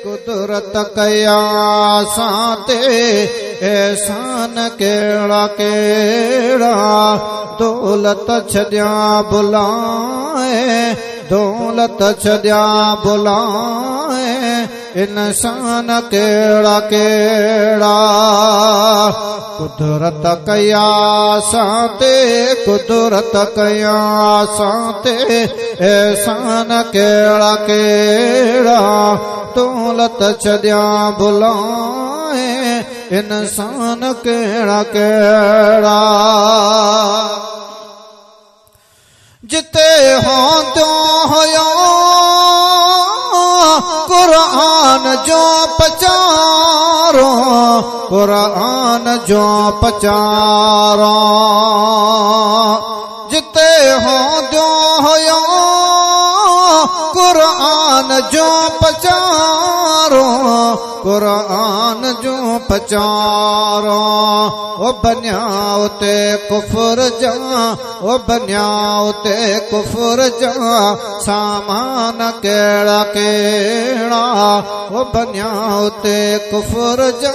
कुदरत कया साते एहसान केड़ा केड़ा दौलत छड्या बुलाए दौलत छड्या बुलाए इंसान केड़ा केड़ा कुदरत कया साते कुदरत कया साते एहसान केड़ा केड़ा दौलत छड्या बुलाए इंसान केड़ा केड़ा जिते होंदो होया कुरान जो पचारो कुरान जो पचारो जिते होंदो होया कुरान जो पचारो कुरान जो पचारो ओ बन्याओ ते कुफर जा ओ बन्याओ ते कुफर जा सामान केड़ा केड़ा ओ बन्याओ ते कुफर जा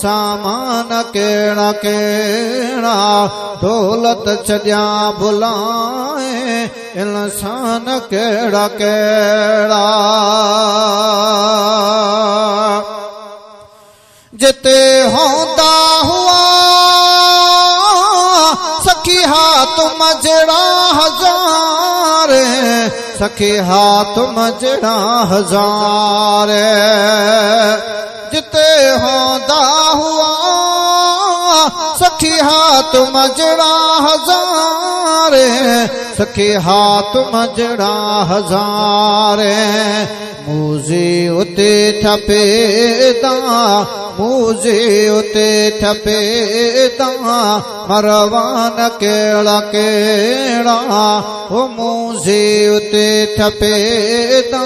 सामान केड़ा केड़ा दौलत छड्या बुलाए इंसान केड़ा केड़ा जिते होंदा हुआ सखी हाथ मजड़ा हजार सखी हाथ मजड़ा हजार जिते होंदा हुआ सखी हाथ मजड़ा हजार सखी हाथ मजड़ा हजार मूज़े उते ठपेदा मूज़े उते ठपेदा मरवान केड़ा केड़ा ओ मूज़े उते ठपेदा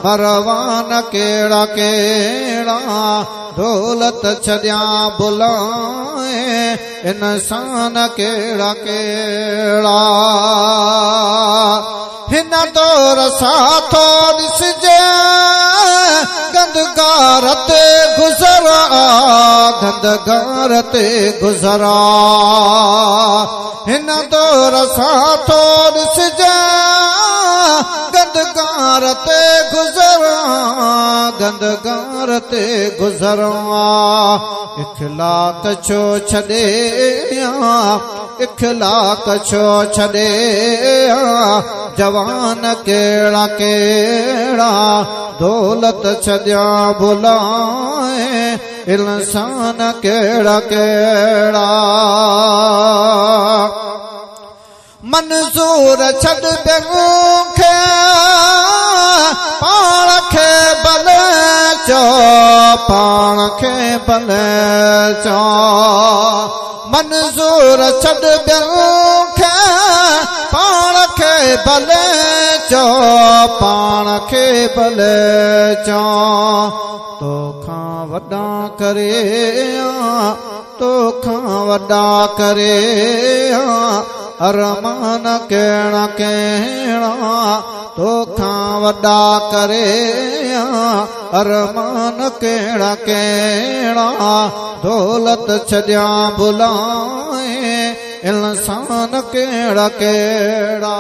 मरवान केड़ा केड़ा दौलत छड्या बुलाए इंसान केड़ा केड़ा हिन दौर साथो ॾिसजे गंदगार ते गुज़रा गंदगार ते गुज़रा हिन दौर साथो ॾिसजे गंदगार ते गुज़रा गंदगार ते गुज़रा इखलाक छो छॾे इखलाक छो छॾे जवान केड़ा केड़ा दौलत छड्या बुलाए इंसान केड़ा केड़ा मंजूर छॾ बेखे पाण खे भले चो पाण खे भले चो मंजूर छॾ बेखे पाण खे भले चो पाण खे भले चो तोखां वॾा करे तोखां वॾा करे अरमान केड़ा केड़ा तोखां वॾा करे अरमान केड़ा केड़ा दौलत छड्या बुलाए इंसान केड़ा केड़ा।